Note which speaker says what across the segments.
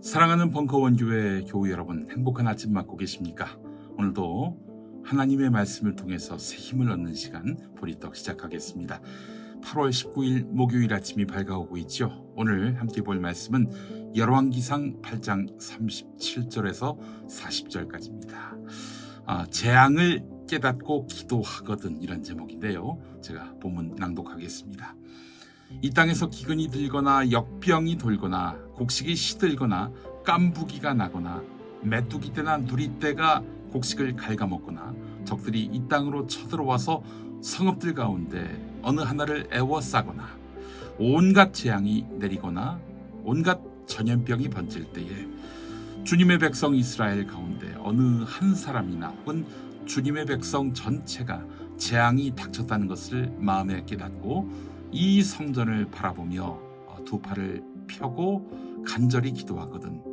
Speaker 1: 사랑하는 벙커원교회 교우 여러분, 행복한 아침 맞고 계십니까? 오늘도 하나님의 말씀을 통해서 새 힘을 얻는 시간 보리떡 시작하겠습니다. 8월 19일 목요일 아침이 밝아오고 있죠. 오늘 함께 볼 말씀은 열왕기상 8장 37절에서 40절까지입니다. 재앙을 깨닫고 기도하거든, 이런 제목인데요. 제가 본문 낭독하겠습니다. 이 땅에서 기근이 들거나 역병이 돌거나 곡식이 시들거나 깐부기가 나거나 메뚜기 떼나 누리 떼가 곡식을 갉아먹거나 적들이 이 땅으로 쳐들어와서 성읍들 가운데 어느 하나를 애워싸거나 온갖 재앙이 내리거나 온갖 전염병이 번질 때에 주님의 백성 이스라엘 가운데 어느 한 사람이나 혹은 주님의 백성 전체가 재앙이 닥쳤다는 것을 마음에 깨닫고 이 성전을 바라보며 두 팔을 펴고 간절히 기도하거든.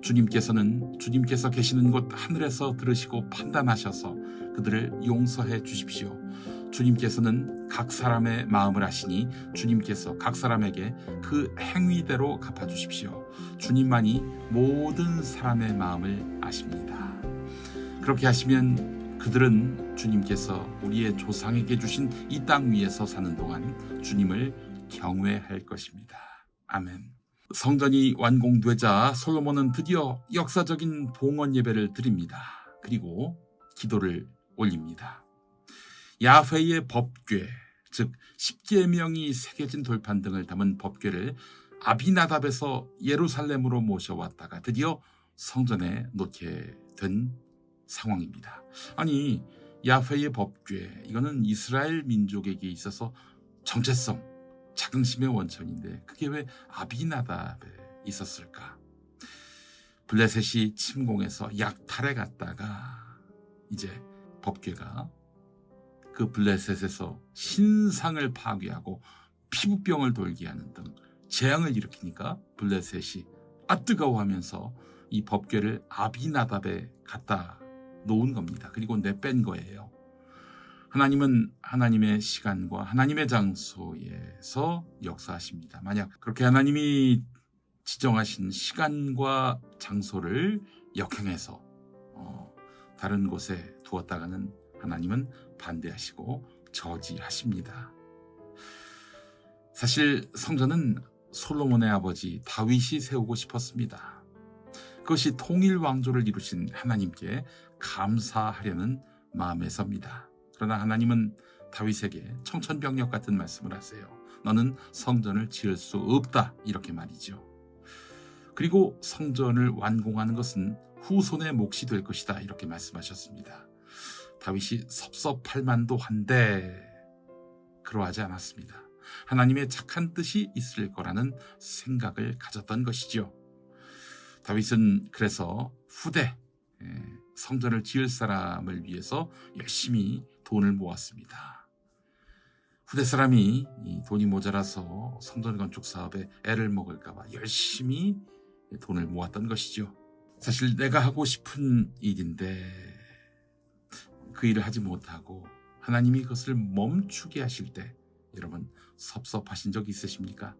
Speaker 1: 주님께서 계시는 곳 하늘에서 들으시고 판단하셔서 그들을 용서해 주십시오. 주님께서는 각 사람의 마음을 아시니 주님께서 각 사람에게 그 행위대로 갚아주십시오. 주님만이 모든 사람의 마음을 아십니다. 그렇게 하시면 그들은 주님께서 우리의 조상에게 주신 이 땅 위에서 사는 동안 주님을 경외할 것입니다. 아멘. 성전이 완공되자 솔로몬은 드디어 역사적인 봉헌 예배를 드립니다. 그리고 기도를 올립니다. 야훼의 법궤, 즉 십계명이 새겨진 돌판 등을 담은 법궤를 아비나답에서 예루살렘으로 모셔왔다가 드디어 성전에 놓게 된 상황입니다. 아니, 야훼의 법궤, 이거는 이스라엘 민족에게 있어서 정체성, 자긍심의 원천인데 그게 왜 아비나답에 있었을까? 블레셋이 침공해서 약탈해 갔다가 이제 법궤가 그 블레셋에서 신상을 파괴하고 피부병을 돌게 하는 등 재앙을 일으키니까 블레셋이 뜨거워하면서 이 법궤를 아비나답에 갖다 놓은 겁니다. 그리고 내뺀 거예요. 하나님은 하나님의 시간과 하나님의 장소에서 역사하십니다. 만약 그렇게 하나님이 지정하신 시간과 장소를 역행해서 다른 곳에 두었다가는 하나님은 반대하시고 저지하십니다. 사실 성전은 솔로몬의 아버지 다윗이 세우고 싶었습니다. 그것이 통일 왕조를 이루신 하나님께 감사하려는 마음에서입니다. 그러나 하나님은 다윗에게 청천벽력 같은 말씀을 하세요. 너는 성전을 지을 수 없다, 이렇게 말이죠. 그리고 성전을 완공하는 것은 후손의 몫이 될 것이다, 이렇게 말씀하셨습니다. 다윗이 섭섭할 만도 한데 그러하지 않았습니다. 하나님의 착한 뜻이 있을 거라는 생각을 가졌던 것이죠. 다윗은 그래서 후대 성전을 지을 사람을 위해서 열심히 돈을 모았습니다. 후대 사람이 돈이 모자라서 성전 건축 사업에 애를 먹을까 봐 열심히 돈을 모았던 것이죠. 사실 내가 하고 싶은 일인데 그 일을 하지 못하고 하나님이 그것을 멈추게 하실 때 여러분 섭섭하신 적 있으십니까?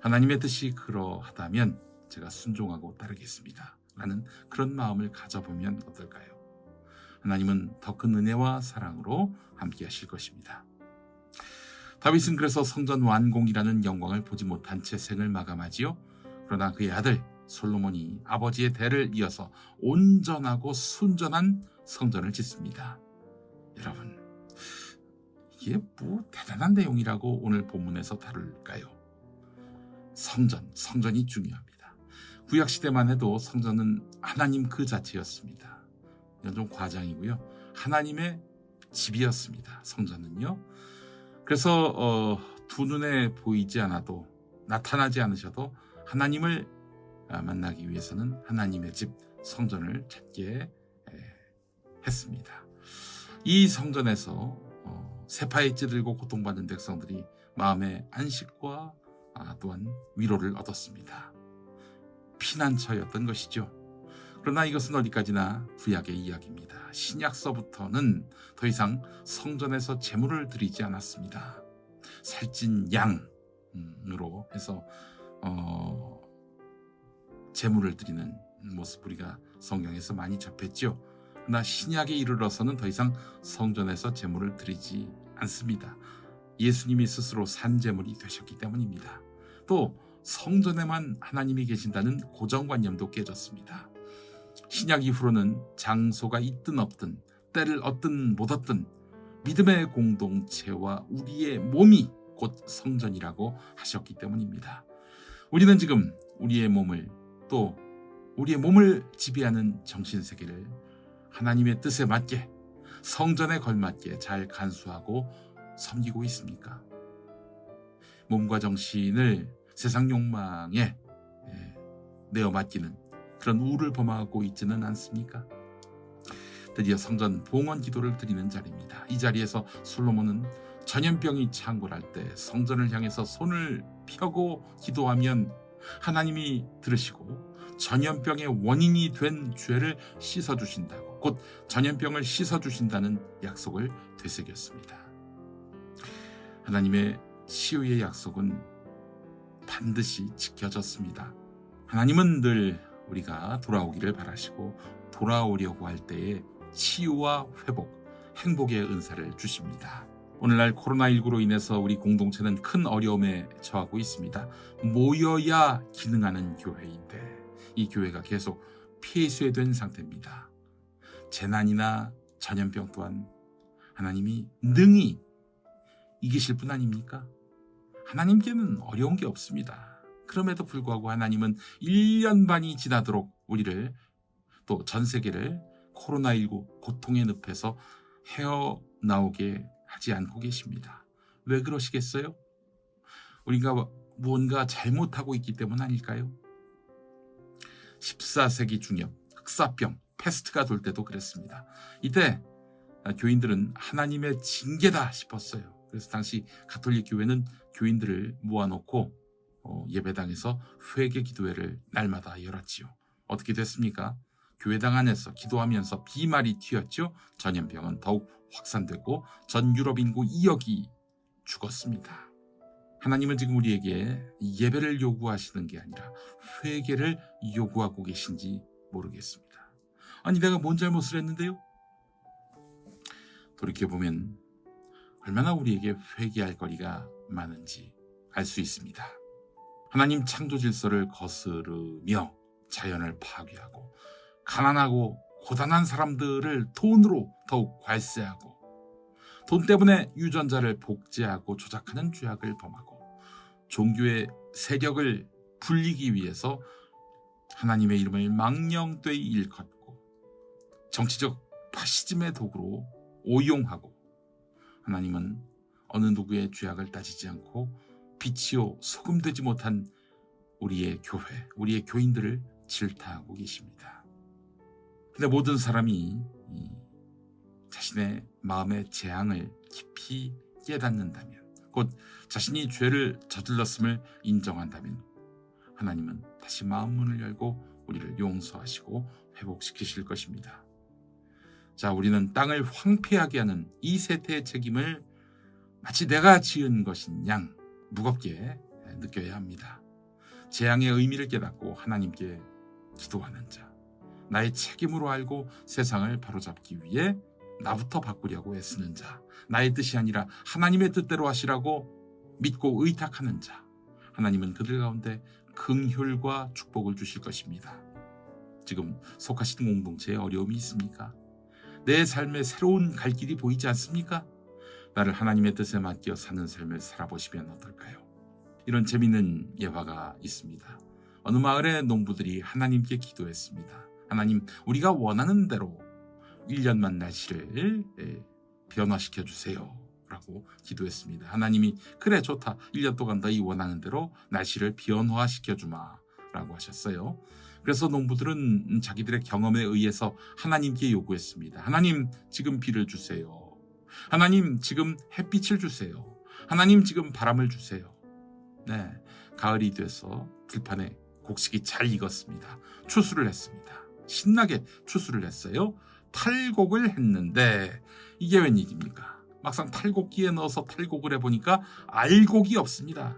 Speaker 1: 하나님의 뜻이 그러하다면 제가 순종하고 따르겠습니다 라는 그런 마음을 가져보면 어떨까요? 하나님은 더 큰 은혜와 사랑으로 함께 하실 것입니다. 다윗은 그래서 성전 완공이라는 영광을 보지 못한 채 생을 마감하지요. 그러나 그의 아들 솔로몬이 아버지의 대를 이어서 온전하고 순전한 성전을 짓습니다. 여러분, 이게 뭐 대단한 내용이라고 오늘 본문에서 다룰까요? 성전이 중요합니다. 구약시대만 해도 성전은 하나님 그 자체였습니다. 이건 좀 과장이고요. 하나님의 집이었습니다. 성전은요. 그래서 두 눈에 보이지 않아도 나타나지 않으셔도 하나님을 만나기 위해서는 하나님의 집 성전을 찾게 했습니다. 이 성전에서 세파에 찌들고 고통받는 백성들이 마음의 안식과 또한 위로를 얻었습니다. 피난처였던 것이죠. 그러나 이것은 어디까지나 구약의 이야기입니다. 신약서부터는 더 이상 성전에서 제물을 드리지 않았습니다. 살찐 양으로 해서 제물을 드리는 모습 우리가 성경에서 많이 접했죠. 그러나 신약에 이르러서는 더 이상 성전에서 제물을 드리지 않습니다. 예수님이 스스로 산제물이 되셨기 때문입니다. 또 성전에만 하나님이 계신다는 고정관념도 깨졌습니다. 신약 이후로는 장소가 있든 없든 때를 얻든 못 얻든 믿음의 공동체와 우리의 몸이 곧 성전이라고 하셨기 때문입니다. 우리는 지금 우리의 몸을 또 우리의 몸을 지배하는 정신세계를 하나님의 뜻에 맞게 성전에 걸맞게 잘 간수하고 섬기고 있습니까? 몸과 정신을 세상 욕망에 내어 맡기는 그런 우를 범하고 있지는 않습니까? 드디어 성전 봉헌 기도를 드리는 자리입니다. 이 자리에서 솔로몬은 전염병이 창궐할 때 성전을 향해서 손을 펴고 기도하면 하나님이 들으시고 전염병의 원인이 된 죄를 씻어주신다고, 곧 전염병을 씻어주신다는 약속을 되새겼습니다. 하나님의 치유의 약속은 반드시 지켜졌습니다. 하나님은 늘 우리가 돌아오기를 바라시고 돌아오려고 할 때에 치유와 회복, 행복의 은사를 주십니다. 오늘날 코로나19로 인해서 우리 공동체는 큰 어려움에 처하고 있습니다. 모여야 기능하는 교회인데 이 교회가 계속 폐쇄된 상태입니다. 재난이나 전염병 또한 하나님이 능히 이기실 분 아닙니까? 하나님께는 어려운 게 없습니다. 그럼에도 불구하고 하나님은 1년 반이 지나도록 우리를 또 전 세계를 코로나19 고통의 늪에서 헤어나오게 하지 않고 계십니다. 왜 그러시겠어요? 우리가 무언가 잘못하고 있기 때문 아닐까요? 14세기 중엽, 흑사병, 패스트가 돌 때도 그랬습니다. 이때 교인들은 하나님의 징계다 싶었어요. 그래서 당시 가톨릭 교회는 교인들을 모아놓고 예배당에서 회개 기도회를 날마다 열었지요. 어떻게 됐습니까? 교회당 안에서 기도하면서 비말이 튀었죠. 전염병은 더욱 확산되고 전 유럽 인구 2억이 죽었습니다. 하나님은 지금 우리에게 예배를 요구하시는 게 아니라 회개를 요구하고 계신지 모르겠습니다. 아니, 내가 뭔 잘못을 했는데요? 돌이켜보면 얼마나 우리에게 회개할 거리가 많은지 알 수 있습니다. 하나님 창조 질서를 거스르며 자연을 파괴하고 가난하고 고단한 사람들을 돈으로 더욱 괄세하고 돈 때문에 유전자를 복제하고 조작하는 죄악을 범하고 종교의 세력을 불리기 위해서 하나님의 이름을 망령되이 일컫고 정치적 파시즘의 도구로 오용하고 하나님은 어느 누구의 죄악을 따지지 않고 빛이요 소금 되지 못한 우리의 교회, 우리의 교인들을 질타하고 계십니다. 근데 모든 사람이 자신의 마음의 재앙을 깊이 깨닫는다면, 곧 자신이 죄를 저질렀음을 인정한다면 하나님은 다시 마음 문을 열고 우리를 용서하시고 회복시키실 것입니다. 자, 우리는 땅을 황폐하게 하는 이 세태의 책임을 마치 내가 지은 것인 양 무겁게 느껴야 합니다. 재앙의 의미를 깨닫고 하나님께 기도하는 자, 나의 책임으로 알고 세상을 바로잡기 위해 나부터 바꾸려고 애쓰는 자, 나의 뜻이 아니라 하나님의 뜻대로 하시라고 믿고 의탁하는 자, 하나님은 그들 가운데 긍휼과 축복을 주실 것입니다. 지금 속하시는 공동체에 어려움이 있습니까? 내 삶에 새로운 갈 길이 보이지 않습니까? 나를 하나님의 뜻에 맡겨 사는 삶을 살아보시면 어떨까요? 이런 재미있는 예화가 있습니다. 어느 마을의 농부들이 하나님께 기도했습니다. 하나님, 우리가 원하는 대로 1년만 날씨를 변화시켜 주세요 라고 기도했습니다. 하나님이 그래 좋다, 1년 동안 너희 원하는 대로 날씨를 변화시켜 주마 라고 하셨어요. 그래서 농부들은 자기들의 경험에 의해서 하나님께 요구했습니다. 하나님, 지금 비를 주세요. 하나님, 지금 햇빛을 주세요. 하나님, 지금 바람을 주세요. 네, 가을이 돼서 들판에 곡식이 잘 익었습니다. 추수를 했습니다. 신나게 추수를 했어요. 탈곡을 했는데 이게 웬일입니까? 막상 탈곡기에 넣어서 탈곡을 해보니까 알곡이 없습니다.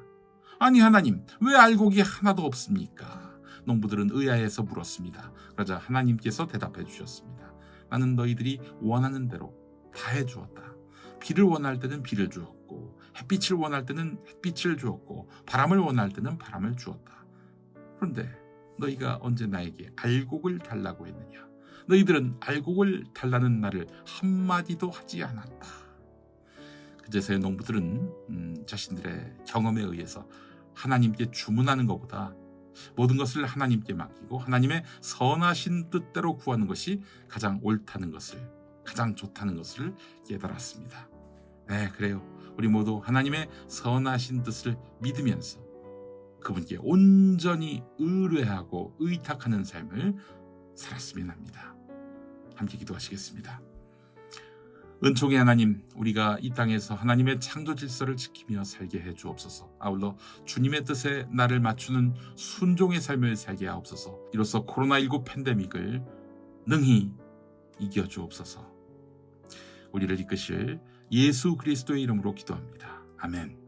Speaker 1: 아니 하나님, 왜 알곡이 하나도 없습니까? 농부들은 의아해서 물었습니다. 그러자 하나님께서 대답해 주셨습니다. 나는 너희들이 원하는 대로 다 해주었다. 비를 원할 때는 비를 주었고 햇빛을 원할 때는 햇빛을 주었고 바람을 원할 때는 바람을 주었다. 그런데 너희가 언제 나에게 알곡을 달라고 했느냐? 너희들은 알곡을 달라는 말을 한마디도 하지 않았다. 그제서야 농부들은 자신들의 경험에 의해서 하나님께 주문하는 것보다 모든 것을 하나님께 맡기고 하나님의 선하신 뜻대로 구하는 것이 가장 옳다는 것을, 가장 좋다는 것을 깨달았습니다. 네, 그래요. 우리 모두 하나님의 선하신 뜻을 믿으면서 그분께 온전히 의뢰하고 의탁하는 삶을 살았으면 합니다. 함께 기도하시겠습니다. 은총의 하나님, 우리가 이 땅에서 하나님의 창조 질서를 지키며 살게 해 주옵소서. 아울러 주님의 뜻에 나를 맞추는 순종의 삶을 살게 하옵소서. 이로써 코로나19 팬데믹을 능히 이겨 주옵소서. 우리를 이끄실 예수 그리스도의 이름으로 기도합니다. 아멘.